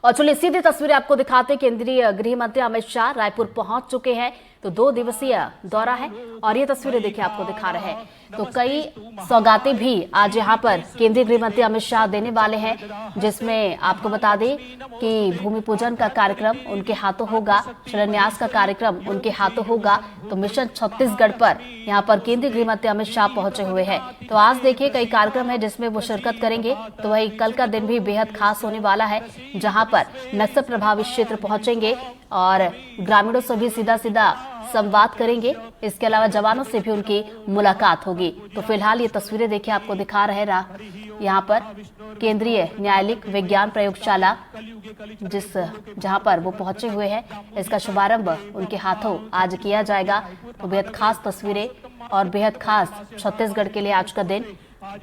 और चलिए सीधी तस्वीरें आपको दिखाते, केंद्रीय गृह मंत्री अमित शाह रायपुर पहुंच चुके हैं। तो 2 दिवसीय दौरा है और ये तस्वीरें देखिए आपको दिखा रहे हैं। तो कई सौगातें भी आज यहां पर केंद्रीय गृह मंत्री अमित शाह देने वाले हैं, जिसमें आपको बता दें कि भूमि पूजन का कार्यक्रम उनके हाथों होगा, शिलान्यास का कार्यक्रम उनके हाथों होगा। तो मिशन छत्तीसगढ़ पर यहां पर केंद्रीय गृह मंत्री अमित शाह पहुंचे हुए हैं। तो आज देखिए कई कार्यक्रम है जिसमें वो शिरकत करेंगे। तो वही कल का दिन भी बेहद खास होने वाला है, जहां पर नक्सल प्रभावित क्षेत्र पहुंचेंगे और ग्रामीणों से भी सीधा सीधा संवाद करेंगे। इसके अलावा जवानों से भी उनकी मुलाकात होगी। तो फिलहाल ये तस्वीरें देखिए आपको दिखा रहे हैं यहाँ पर केंद्रीय न्यायालयिक विज्ञान प्रयोगशाला जहां पर वो पहुंचे हुए हैं। इसका शुभारंभ उनके हाथों आज किया जाएगा। तो बेहद खास तस्वीरें और बेहद खास छत्तीसगढ़ के लिए आज का दिन,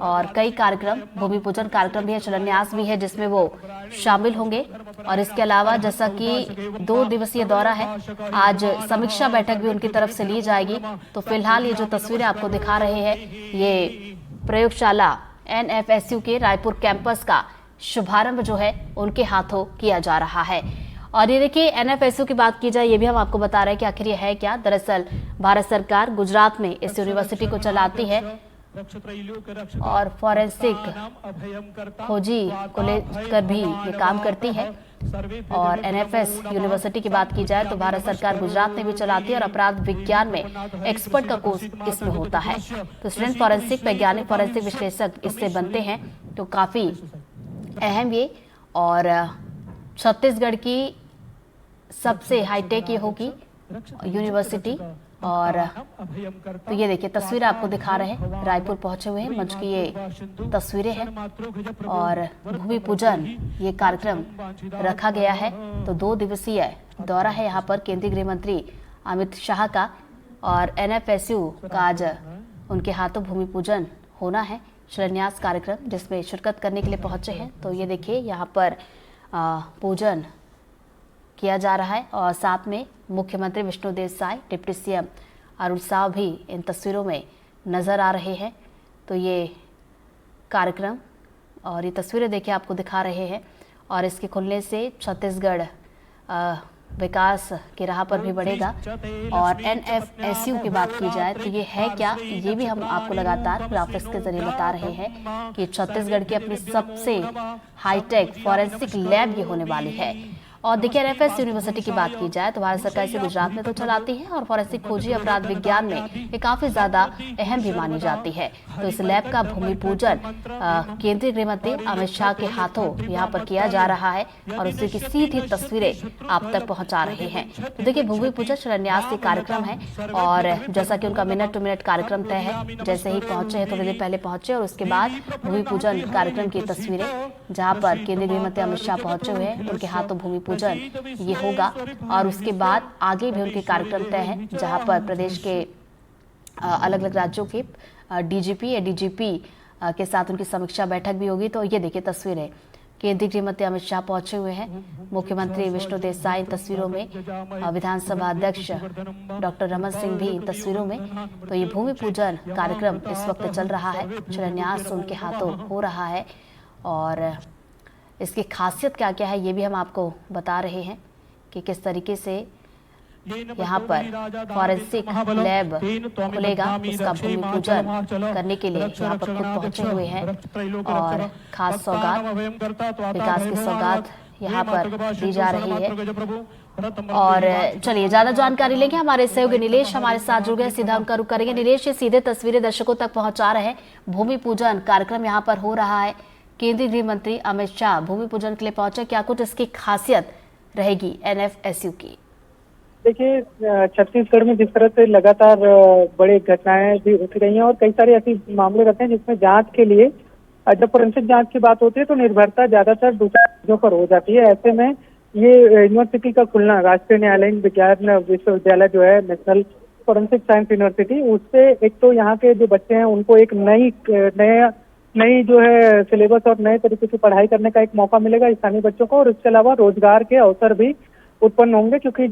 और कई कार्यक्रम, भूमि पूजन कार्यक्रम भी है, शिलान्यास भी है जिसमें वो शामिल होंगे। और इसके अलावा जैसा कि 2 दिवसीय दौरा है, आज समीक्षा बैठक भी उनकी तरफ से ली जाएगी। तो फिलहाल ये जो तस्वीरें आपको दिखा रहे हैं, ये प्रयोगशाला NFSU के रायपुर कैंपस का शुभारंभ जो है उनके हाथों किया जा रहा है। और ये देखिए NFSU की बात की जाए, ये भी हम आपको बता रहे हैं कि आखिर ये है क्या। दरअसल भारत सरकार गुजरात में इस यूनिवर्सिटी को चलाती है और फॉरेंसिक खोजी को लेकर भी ये काम करती है। और NFS यूनिवर्सिटी की बात की जाए तो भारत सरकार गुजरात में भी चलाती है और अपराध विज्ञान में एक्सपर्ट का कोर्स इसमें होता है। तो स्टूडेंट फॉरेंसिक, वैज्ञानिक फॉरेंसिक विश्लेषक इससे बनते हैं। तो काफी अहम ये, और छत्तीसगढ़ की सबसे हाईटेक ये होगी यूनिवर्सिटी। और तो ये देखिए तस्वीर आपको दिखा रहे हैं, रायपुर पहुंचे हुए हैं, मंच की ये तस्वीरें हैं और भूमि पूजन ये कार्यक्रम रखा गया है। तो 2 दिवसीय दौरा है यहाँ पर केंद्रीय गृह मंत्री अमित शाह का, और NFSU का आज उनके हाथों भूमि पूजन होना है, शिलान्यास कार्यक्रम जिसमें शिरकत करने के लिए पहुंचे हैं। तो ये देखिए यहाँ पर पूजन किया जा रहा है और साथ में मुख्यमंत्री विष्णुदेव साय, डिप्टी CM अरुण साव भी इन तस्वीरों में नजर आ रहे हैं। तो ये कार्यक्रम और ये तस्वीरें देखिए आपको दिखा रहे हैं, और इसके खुलने से छत्तीसगढ़ विकास की राह पर भी बढ़ेगा। और NFSU की बात की जाए तो ये है क्या, ये भी हम आपको लगातार ग्राफिक्स के जरिए बता रहे हैं कि छत्तीसगढ़ की अपनी सबसे हाईटेक फॉरेंसिक लैब ये होने वाली है। और देखिए NFS यूनिवर्सिटी की बात की जाए तो भारत सरकार इसे गुजरात में तो चलाती है और फॉरेंसिक खोजी अपराध विज्ञान में ये काफी ज्यादा अहम भी मानी जाती है। तो इस लैब का भूमि पूजन केंद्रीय गृह मंत्री अमित शाह के हाथों यहाँ पर किया जा रहा है और उसी की सीधी तस्वीरें आप तक पहुंचा रहे हैं। तो देखिए भूमि पूजन शिलान्यास के कार्यक्रम है, और जैसा कि उनका मिनट टू मिनट कार्यक्रम तय है, जैसे ही पहुंचे हैं थोड़ी देर पहले पहुंचे, और उसके बाद भूमि पूजन कार्यक्रम की तस्वीरें जहाँ पर केंद्रीय गृह मंत्री अमित शाह पहुंचे हुए हैं, उनके हाथों भूमि पूजन ये होगा। और उसके बाद आगे भी उनके कार्यक्रम तय हैं, जहां पर प्रदेश के अलग अलग राज्यों के DGP या DGP के साथ उनकी समीक्षा बैठक भी होगी। तो ये देखिए तस्वीरें, केंद्रीय गृह मंत्री अमित शाह पहुंचे हुए हैं, मुख्यमंत्री विष्णुदेव साय इन तस्वीरों में, विधानसभा अध्यक्ष डॉक्टर रमन सिंह भी इन तस्वीरों में। तो ये भूमि पूजन कार्यक्रम इस वक्त चल रहा है, शिलान्यास उनके हाथों हो रहा है। और इसकी खासियत क्या क्या है ये भी हम आपको बता रहे हैं कि किस तरीके से यहाँ पर फॉरेंसिक लैब खुलेगा। उसका भूमि पूजन करने के लिए यहाँ पर खुद पहुंचे हुए हैं, और खास सौगात, विकास की सौगात यहाँ पर दी जा रही है। और चलिए ज्यादा जानकारी लेंगे, हमारे सहयोगी नीलेश हमारे साथ जुड़ गए, सीधा उनका रुख करेंगे। नीलेश, ये सीधे तस्वीरें दर्शकों तक पहुंचा रहे हैं, भूमि पूजन कार्यक्रम यहाँ पर हो रहा है, केंद्रीय गृह मंत्री अमित शाह भूमि पूजन के लिए पहुंचे, क्या कुछ इसकी खासियत रहेगी NFSU की? देखिए छत्तीसगढ़ में जिस तरह से लगातार बड़ी घटनाएं भी उठ रही हैं और कई सारे ऐसे मामले रहते हैं जिसमें जांच के लिए जब फोरेंसिक जांच की बात होती है तो निर्भरता ज्यादातर दूसरी चीजों पर हो जाती है। ऐसे में ये यूनिवर्सिटी का खुलना, राष्ट्रीय न्यायालयिक विज्ञान विश्वविद्यालय जो है नेशनल फॉरेंसिक साइंस यूनिवर्सिटी, उससे एक तो यहाँ के जो बच्चे हैं उनको एक नई जो है सिलेबस और नए तरीके से पढ़ाई करने का एक मौका मिलेगा स्थानीय बच्चों को, और इसके अलावा रोजगार के अवसर भी उत्पन्न होंगे, क्योंकि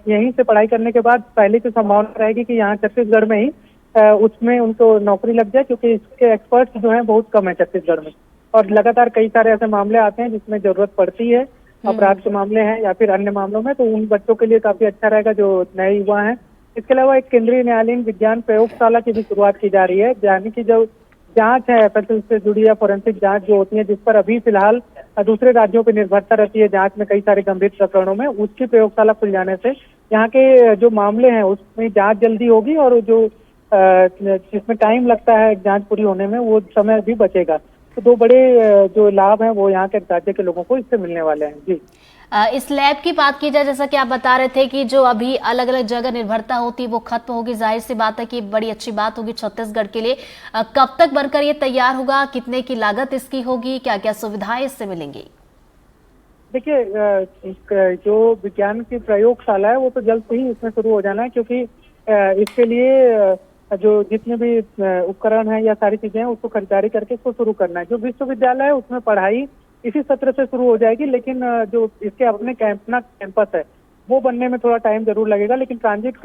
यहीं से पढ़ाई करने के बाद पहले तो संभावना रहेगी कि यहाँ छत्तीसगढ़ में ही उसमें उनको नौकरी लग जाए, क्योंकि इसके एक्सपर्ट्स जो हैं बहुत कम है छत्तीसगढ़ में। और लगातार कई सारे ऐसे मामले आते हैं जिसमें जरूरत पड़ती है अपराध के मामले हैं या फिर अन्य मामलों में, तो उन बच्चों के लिए काफी अच्छा रहेगा जो नए युवा हैं। इसके अलावा एक केंद्रीय न्यायालयीन विज्ञान प्रयोगशाला की भी शुरुआत की जा रही है, यानी कि जो जांच है एफएसएल से जुड़ी या फोरेंसिक जांच जो होती है, जिस पर अभी फिलहाल दूसरे राज्यों पर निर्भरता रहती है जांच में कई सारे गंभीर प्रकरणों में, उसकी प्रयोगशाला खुल जाने से यहाँ के जो मामले हैं उसमें जांच जल्दी होगी और जो जिसमें टाइम लगता है जांच पूरी होने में वो समय भी बचेगा। तो दो बड़े जो लाभ हैं वो यहाँ के राज्य के लोगों को इससे मिलने वाले हैं। जी, इस लैब की बात की जाए, जैसा कि आप बता रहे थे कि जो अभी अलग अलग जगह निर्भरता होती है वो खत्म होगी, जाहिर सी बात है कि बड़ी अच्छी बात होगी छत्तीसगढ़ के लिए। कब तक बनकर ये तैयार होगा, कितने की लागत इसकी होगी, क्या क्या सुविधाएं इससे मिलेंगी? देखिए, जो विज्ञान की प्रयोगशाला है वो तो जल्द से ही इसमें शुरू हो जाना है, क्योंकि इसके लिए जो जितने भी उपकरण हैं या सारी चीजें हैं उसको खरीदारी करके इसको शुरू करना है। जो विश्वविद्यालय है उसमें पढ़ाई इसी सत्र से शुरू हो जाएगी, लेकिन जो इसके अपने कैंपस है वो बनने में थोड़ा टाइम जरूर लगेगा। लेकिन ट्रांजिट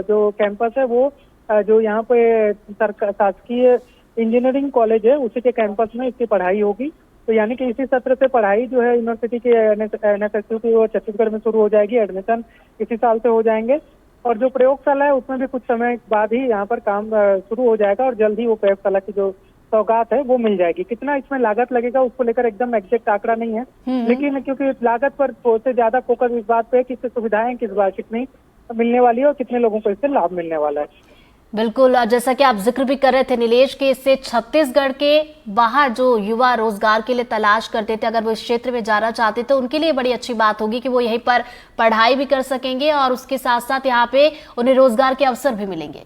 जो कैंपस है वो जो यहाँ पे शासकीय इंजीनियरिंग कॉलेज है उसी के कैंपस में इसकी पढ़ाई होगी। तो यानी कि इसी सत्र से पढ़ाई जो है यूनिवर्सिटी के NSSU की वो छत्तीसगढ़ में शुरू हो जाएगी। एडमिशन इसी साल से हो जाएंगे और जो प्रयोगशाला है उसमें भी कुछ समय बाद ही यहाँ पर काम शुरू हो जाएगा और जल्द ही वो प्रयोगशाला की जो सौगात है वो मिल जाएगी। कितना इसमें लागत लगेगा उसको लेकर एकदम एग्जैक्ट आंकड़ा नहीं है, लेकिन क्योंकि लागत पर सबसे ज्यादा फोकस इस बात पे है कि इससे सुविधाएं कितनी मिलने वाली है और कितने लोगों को इससे लाभ मिलने वाला है। बिल्कुल, जैसा कि आप जिक्र भी कर रहे थे नीलेश के, इससे छत्तीसगढ़ के बाहर जो युवा रोजगार के लिए तलाश करते थे, अगर वो इस क्षेत्र में जाना चाहते तो उनके लिए बड़ी अच्छी बात होगी कि वो यहीं पर पढ़ाई भी कर सकेंगे और उसके साथ साथ यहाँ पे उन्हें रोजगार के अवसर भी मिलेंगे।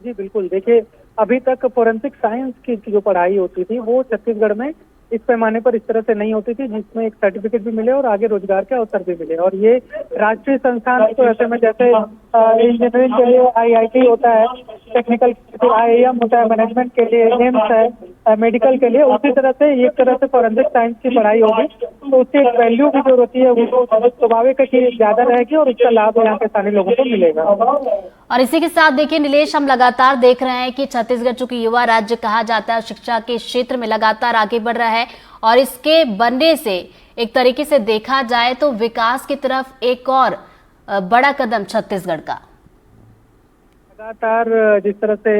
जी बिल्कुल, देखिए अभी तक फोरेंसिक साइंस की जो पढ़ाई होती थी वो छत्तीसगढ़ में इस पैमाने पर इस तरह से नहीं होती थी, जिसमें एक सर्टिफिकेट भी मिले और आगे रोजगार के अवसर भी मिले। और ये राष्ट्रीय संस्थान तो ऐसे में जैसे इंजीनियरिंग के लिए IIT होता है, टेक्निकल IIM होता है, मैनेजमेंट के लिए एम्स है, मेडिकल के लिए, उसी तरह से एक तरह से फोरेंसिक साइंस की पढ़ाई होगी। तो उसकी एक वैल्यू भी जो होती है वो स्वाभाविक है कि ज्यादा रहेगी और उसका लाभ यहाँ के स्थानीय लोगों को मिलेगा। और इसी के साथ देखिए नीलेश, हम लगातार देख रहे हैं कि छत्तीसगढ़ चूंकि युवा राज्य कहा जाता है, शिक्षा के क्षेत्र में लगातार आगे बढ़ रहा है और इसके बनने से एक तरीके से देखा जाए तो विकास की तरफ एक और बड़ा कदम छत्तीसगढ़ का। लगातार जिस तरह से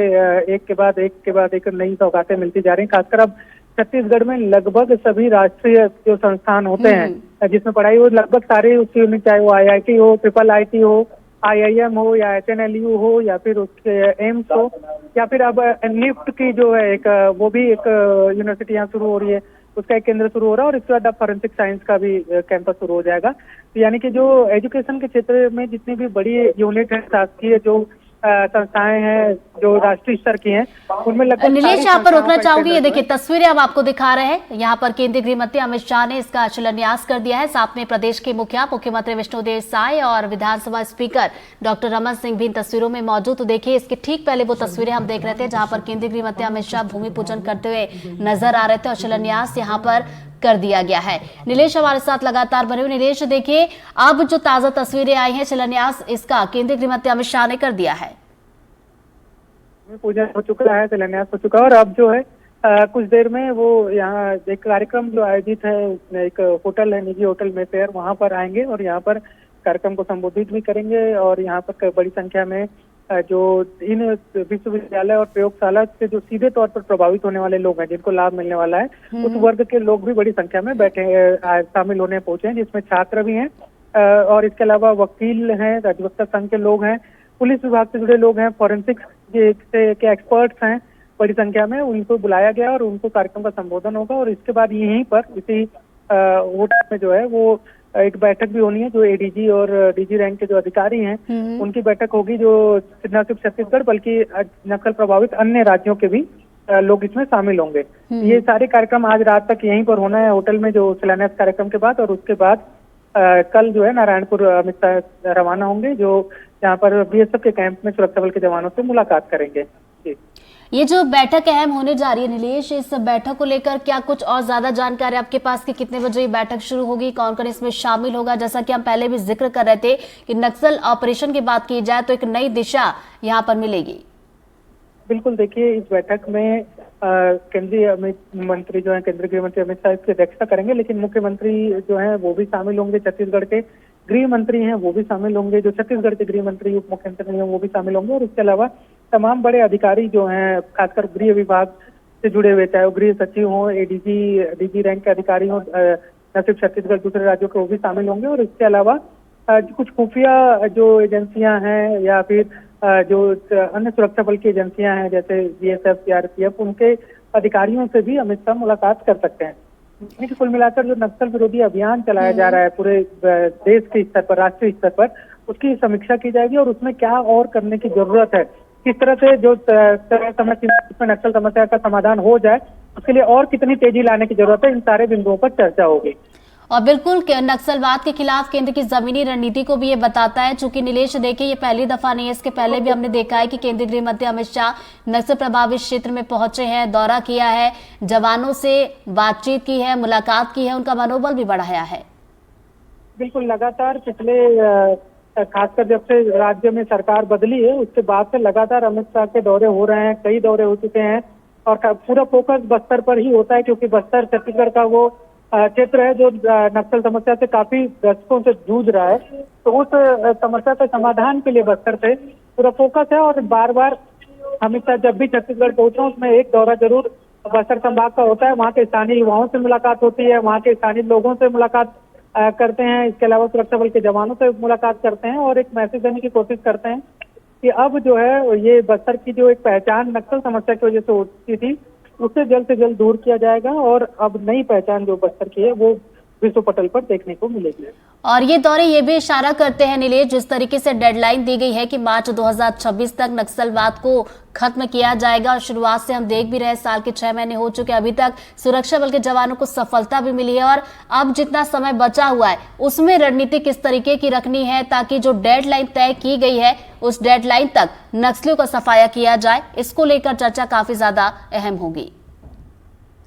एक के बाद एक नई सौगातें मिलती जा रही हैं, खासकर अब छत्तीसगढ़ में लगभग सभी राष्ट्रीय जो संस्थान होते हैं जिसमें पढ़ाई हो, लगभग सारे उसकी यूनिट, चाहे वो IIT हो, IIIT हो, IIM हो या HNLU हो या फिर उसके एम्स हो या फिर अब निफ्ट की जो है एक वो भी एक यूनिवर्सिटी यहाँ शुरू हो रही है, उसका एक केंद्र शुरू हो रहा है और इसके बाद अब फोरेंसिक साइंस का भी कैंपस शुरू हो जाएगा। तो यानी कि जो एजुकेशन के क्षेत्र में जितनी भी बड़ी यूनिट है, शासकीय जो संस्थाएं हैं जो राष्ट्रीय स्तर की हैं, उनमें लगभग नीलेश यहाँ पर रोकना चाहूंगी। ये देखिए तस्वीरें अब आपको दिखा रहे हैं, यहाँ पर केंद्रीय गृह मंत्री अमित शाह ने इसका शिलान्यास कर दिया है। साथ में प्रदेश के मुख्यमंत्री विष्णुदेव साय और विधानसभा स्पीकर डॉक्टर रमन सिंह भी इन तस्वीरों में मौजूद। तो देखिए इसके ठीक पहले वो तस्वीरें हम देख रहे थे जहां पर केंद्रीय गृह मंत्री अमित शाह भूमि पूजन करते हुए नजर आ रहे थे और शिलान्यास यहाँ पर कर दिया गया है। नीलेश हमारे साथ लगातार बने हुए। नीलेश देखिए अब जो ताजा तस्वीरें आई हैं, शिलान्यास इसका केंद्रीय गृह मंत्री अमित शाह ने कर दिया है। पूजन हो चुका है, शिलान्यास हो चुका है और अब जो है कुछ देर में वो यहाँ एक कार्यक्रम जो आयोजित है, एक होटल है, निजी होटल मेफेयर, वहां पर आएंगे और यहाँ पर कार्यक्रम को संबोधित भी करेंगे। और यहाँ पर बड़ी संख्या में जो इन विश्वविद्यालय और प्रयोगशाला से जो सीधे तौर पर प्रभावित होने वाले लोग हैं, जिनको लाभ मिलने वाला है, उस वर्ग के लोग भी बड़ी संख्या में शामिल होने पहुंचे हैं, जिसमें छात्र भी हैं और इसके अलावा वकील हैं, अधिवक्ता संघ के लोग हैं, पुलिस विभाग से जुड़े लोग हैं, फोरेंसिक के एक्सपर्ट्स हैं, बड़ी संख्या में उनको बुलाया गया और उनको कार्यक्रम का संबोधन होगा। और इसके बाद यहीं पर इसी होटल में जो है वो एक बैठक भी होनी है, जो ADG और DG रैंक के जो अधिकारी हैं उनकी बैठक होगी, जो न सिर्फ छत्तीसगढ़ बल्कि नक्सल प्रभावित अन्य राज्यों के भी लोग इसमें शामिल होंगे। ये सारे कार्यक्रम आज रात तक यहीं पर होना है होटल में, जो शिलान्यास कार्यक्रम के बाद। और उसके बाद कल जो है नारायणपुर अमित शाह रवाना होंगे, जो यहाँ पर BSF के कैंप में सुरक्षा बल के जवानों से मुलाकात करेंगे। जी, ये जो बैठक अहम होने जा रही है नीलेश, इस बैठक को लेकर क्या कुछ और ज्यादा जानकारी आपके पास कि कितने बजे ये बैठक शुरू होगी, कौन कौन इसमें शामिल होगा? जैसा कि हम पहले भी जिक्र कर रहे थे कि नक्सल ऑपरेशन की बात की जाए तो एक नई दिशा यहाँ पर मिलेगी। बिल्कुल, देखिए इस बैठक में केंद्रीय मंत्री जो है, केंद्रीय गृह मंत्री अमित शाह इसकी अध्यक्षता करेंगे, लेकिन मुख्यमंत्री जो है वो भी शामिल होंगे, छत्तीसगढ़ के गृह मंत्री हैं वो भी शामिल होंगे, जो छत्तीसगढ़ के गृह मंत्री उप मुख्यमंत्री हैं वो भी शामिल होंगे, और इसके अलावा तमाम बड़े अधिकारी जो हैं, खासकर गृह विभाग से जुड़े हुए, चाहे वो गृह सचिव हो, डीजी रैंक के अधिकारी हो, न सिर्फ छत्तीसगढ़, दूसरे राज्यों के वो भी शामिल होंगे। और इसके अलावा कुछ खुफिया जो एजेंसियां हैं या फिर जो अन्य सुरक्षा बल की एजेंसियां हैं, जैसे बीएसएफ, सीआरपीएफ, उनके अधिकारियों से भी अमित शाह मुलाकात कर सकते हैं। यानी कि कुल मिलाकर जो नक्सल विरोधी अभियान चलाया जा रहा है पूरे देश के स्तर पर, राष्ट्रीय स्तर पर, उसकी समीक्षा की जाएगी और उसमें क्या और करने की जरूरत है, किस तरह से जो समय सीमा में नक्सल समस्या का समाधान हो जाए, उसके लिए और कितनी तेजी लाने की जरूरत है, इन सारे बिंदुओं पर चर्चा होगी। और बिल्कुल नक्सलवाद के खिलाफ केंद्र की जमीनी रणनीति को भी ये बताता है। चूंकि नीलेश देखिए, ये पहली दफा नहीं है, इसके पहले भी हमने देखा है कि केंद्रीय गृह मंत्री अमित शाह नक्सल प्रभावित क्षेत्र में पहुंचे हैं, दौरा किया है, जवानों से बातचीत की है, मुलाकात की है, उनका मनोबल भी बढ़ाया है। बिल्कुल, लगातार पिछले खासकर जब से राज्य में सरकार बदली है उसके बाद से लगातार अमित शाह के दौरे हो रहे हैं, कई दौरे हो चुके हैं, और पूरा फोकस बस्तर पर ही होता है, क्योंकि बस्तर छत्तीसगढ़ का वो क्षेत्र है जो नक्सल समस्या से काफी दशकों से जूझ रहा है। तो उस समस्या के समाधान के लिए बस्तर से पूरा फोकस है, और बार बार अमित शाह जब भी छत्तीसगढ़ पहुंचे उसमें एक दौरा जरूर बस्तर संभाग का होता है। वहाँ के स्थानीय युवाओं से मुलाकात होती है, वहाँ के स्थानीय लोगों से मुलाकात करते हैं, इसके अलावा सुरक्षा बल के जवानों से मुलाकात करते हैं, और एक मैसेज देने की कोशिश करते हैं कि अब जो है ये बस्तर की जो एक पहचान नक्सल समस्या की वजह से होती थी, उसे जल्द से जल्द दूर किया जाएगा, और अब नई पहचान जो बस्तर की है वो विश्व पटल पर देखने को मिलेगी। और ये दौरे ये भी इशारा करते हैं नीलेश, जिस तरीके से डेडलाइन दी गई है कि मार्च 2026 तक नक्सलवाद को खत्म किया जाएगा, और शुरुआत से हम देख भी रहे हैं, साल के 6 महीने हो चुके, अभी तक सुरक्षा बल के जवानों को सफलता भी मिली है, और अब जितना समय बचा हुआ है उसमें रणनीति किस तरीके की रखनी है ताकि जो डेडलाइन तय की गई है उस डेडलाइन तक नक्सलियों का सफाया किया जाए, इसको लेकर चर्चा काफी ज्यादा अहम होगी।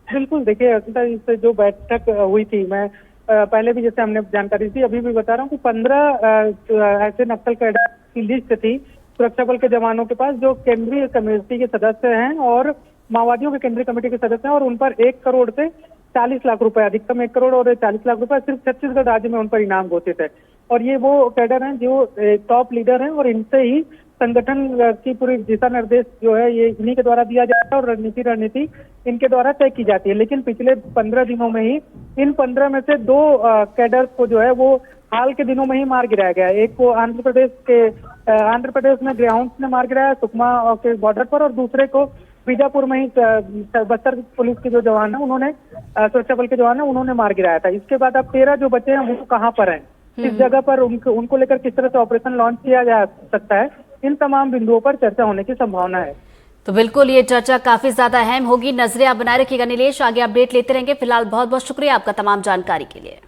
बिल्कुल, देखिए इस जो बैठक हुई थी, मैं पहले भी जैसे हमने जानकारी दी, अभी भी बता रहा हूँ कि 15 ऐसे नक्सल कैडर की लिस्ट थी सुरक्षा बल के जवानों के पास, जो केंद्रीय कमेटी के सदस्य हैं और माओवादियों के केंद्रीय कमेटी के सदस्य हैं, और उन पर 1 करोड़ से 40 लाख रुपए, अधिकतम 1 करोड़ और 40 लाख रुपए सिर्फ छत्तीसगढ़ राज्य में उन पर इनाम घोषित है। और ये वो कैडर हैं जो टॉप लीडर हैं, और इनसे ही संगठन की पूरी दिशा निर्देश जो है ये इन्हीं के द्वारा दिया जाता है, और रणनीति इनके द्वारा तय की जाती है। लेकिन पिछले 15 दिनों में ही इन 15 में से 2 कैडर को जो है वो हाल के दिनों में ही मार गिराया गया। एक को आंध्र प्रदेश में ग्रेहाउंड ने मार गिराया सुकमा के बॉर्डर पर, और दूसरे को बीजापुर में ही बस्तर पुलिस के जो जवान है उन्होंने, सुरक्षा बल के जवान है, उन्होंने मार गिराया था। इसके बाद अब 13 जो बचे हैं वो कहाँ पर हैं, किस जगह पर उनको लेकर किस तरह से ऑपरेशन लॉन्च किया जा सकता है, इन तमाम बिंदुओं पर चर्चा होने की संभावना है। तो बिल्कुल ये चर्चा काफी ज्यादा अहम होगी, नजरें आप बनाए रखिएगा नीलेश, आगे अपडेट लेते रहेंगे। फिलहाल बहुत बहुत शुक्रिया आपका तमाम जानकारी के लिए।